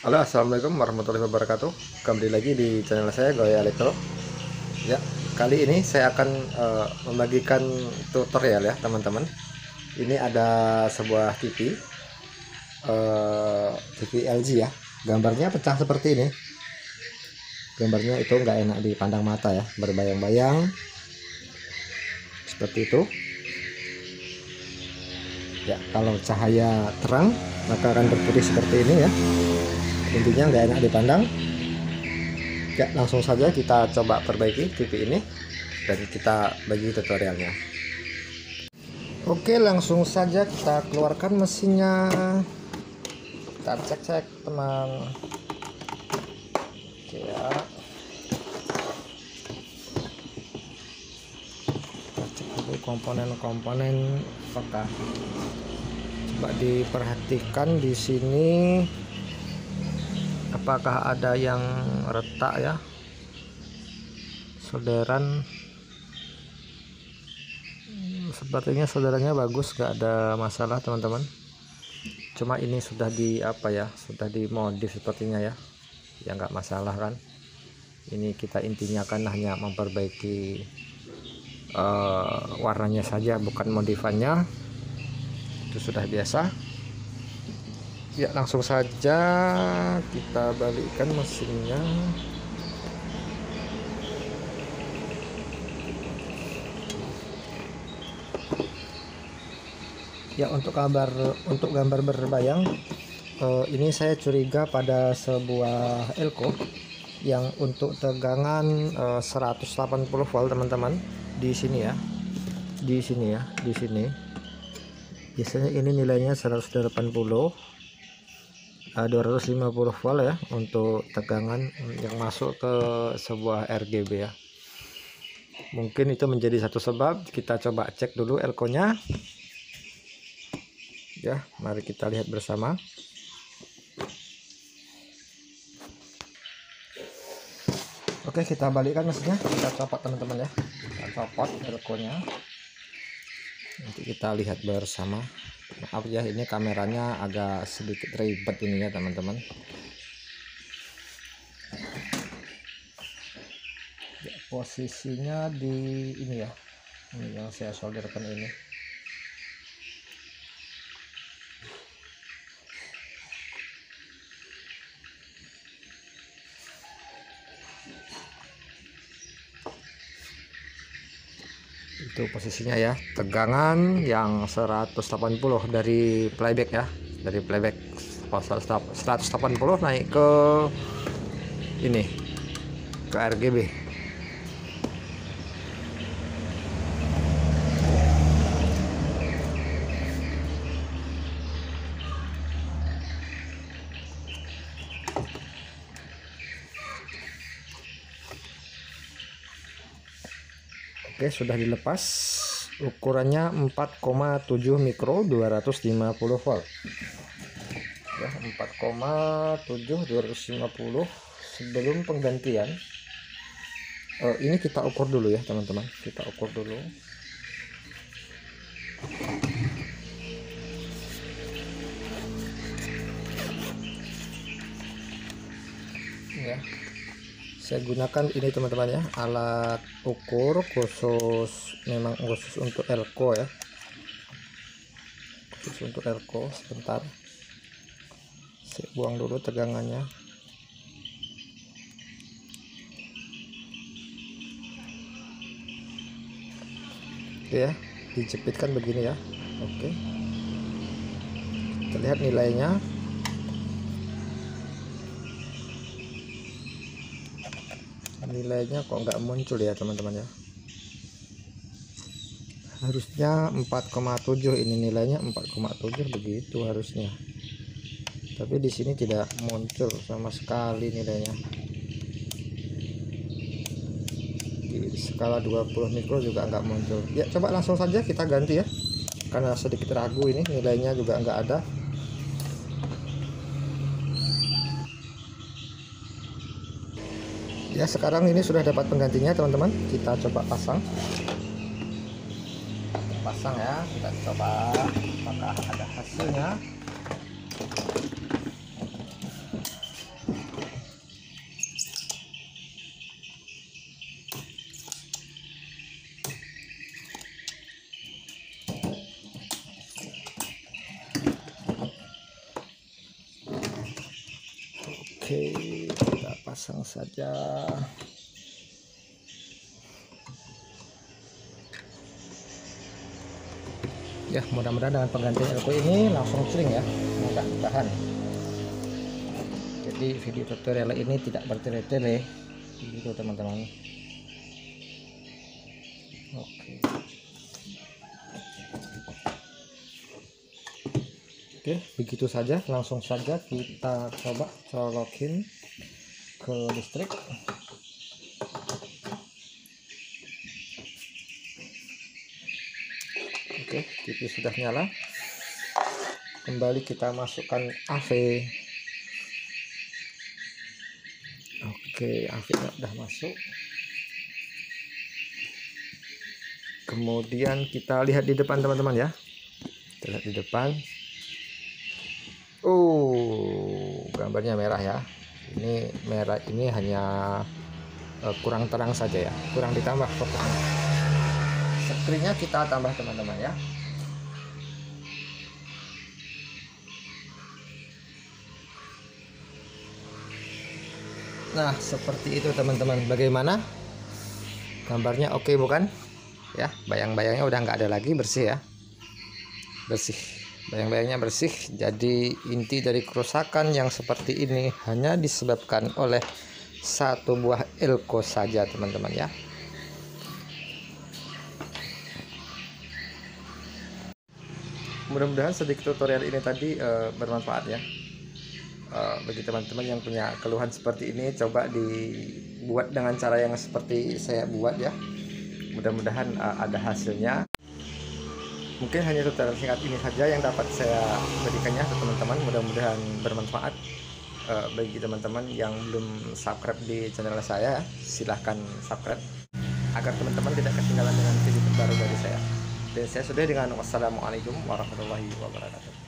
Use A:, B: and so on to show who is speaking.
A: Halo, assalamualaikum warahmatullahi wabarakatuh. Kembali lagi di channel saya Goya Elektro. Ya, kali ini saya akan membagikan tutorial ya teman-teman. Ini ada sebuah TV LG ya. Gambarnya pecah seperti ini. Gambarnya itu nggak enak dipandang mata ya, berbayang-bayang seperti itu. Ya, kalau cahaya terang maka akan berputih seperti ini ya. Intinya nggak enak dipandang. Ya, langsung saja kita coba perbaiki TV ini dan kita bagi tutorialnya. Oke, langsung saja kita keluarkan mesinnya. Kita cek-cek teman. Oke ya. Kita cek dulu komponen-komponen apakah. Coba diperhatikan di sini apakah ada yang retak ya. Solderan sepertinya solderannya bagus, gak ada masalah teman-teman. Cuma ini sudah sudah dimodif sepertinya ya nggak masalah kan. Ini kita intinya kan hanya memperbaiki warnanya saja, bukan modifannya. Itu sudah biasa ya. Langsung saja kita balikkan mesinnya. Ya, untuk gambar berbayang, ini saya curiga pada sebuah elko yang untuk tegangan 180 volt teman-teman. Di sini ya, di sini biasanya ini nilainya 180 250 volt ya untuk tegangan yang masuk ke sebuah RGB ya. Mungkin itu menjadi satu sebab. Kita coba cek dulu elko nya ya, mari kita lihat bersama. Oke, kita balikkan mesinnya, kita copot teman-teman ya. Kita copot elko-nya. Nanti kita lihat bersama. Maaf ya, ini kameranya agak sedikit ribet ini ya teman-teman. Ya, posisinya di ini ya. Ini yang saya solderkan ini. Itu posisinya ya, tegangan yang 180 dari playback ya, dari playback 180 naik ke ini, ke RGB. Oke, sudah dilepas. Ukurannya 4,7 mikro 250 volt ya, 4,7 250. Sebelum penggantian ini kita ukur dulu ya teman-teman, kita ukur dulu ya. Saya gunakan ini teman-teman ya, alat ukur khusus, memang khusus untuk elko ya, khusus untuk elko. Sebentar, saya buang dulu tegangannya. Oke ya, dijepitkan begini ya. Oke, kita lihat nilainya. Nilainya kok nggak muncul ya teman-teman ya. Harusnya 4,7, ini nilainya 4,7 begitu harusnya. Tapi di sini tidak muncul sama sekali nilainya. Di skala 20 mikro juga nggak muncul. Ya, coba langsung saja kita ganti ya. Karena sedikit ragu, ini nilainya juga nggak ada. Ya, sekarang ini sudah dapat penggantinya teman-teman. Kita coba pasang. Kita pasang ya, kita coba apakah ada hasilnya. Oke, kita pasang saja. Ya, mudah-mudahan dengan penggantian elko ini langsung sering ya, mudah tahan. Jadi video tutorial ini tidak bertele-tele gitu teman-teman. Oke, begitu saja, langsung saja kita coba colokin ke listrik. Oke, TV sudah nyala. Kembali kita masukkan AV. Oke, AV sudah masuk. Kemudian kita lihat di depan teman-teman ya. Kita lihat di depan. Gambarnya merah ya. Ini merah, ini hanya kurang terang saja ya, kurang ditambah fokusnya. Screen-nya kita tambah teman-teman ya. Nah, seperti itu teman-teman. Bagaimana? Gambarnya oke bukan? Ya, bayang-bayangnya udah nggak ada lagi, bersih ya. Bersih. Bayang-bayangnya bersih. Jadi inti dari kerusakan yang seperti ini hanya disebabkan oleh satu buah elko saja teman-teman ya. Mudah-mudahan sedikit tutorial ini tadi bermanfaat ya. Bagi teman-teman yang punya keluhan seperti ini, coba dibuat dengan cara yang seperti saya buat ya. Mudah-mudahan ada hasilnya. Mungkin hanya tutorial singkat ini saja yang dapat saya berikannya ke teman-teman. Mudah-mudahan bermanfaat. Bagi teman-teman yang belum subscribe di channel saya, silahkan subscribe agar teman-teman tidak ketinggalan dengan video terbaru dari saya. Dan saya sudah dengan wassalamualaikum warahmatullahi wabarakatuh.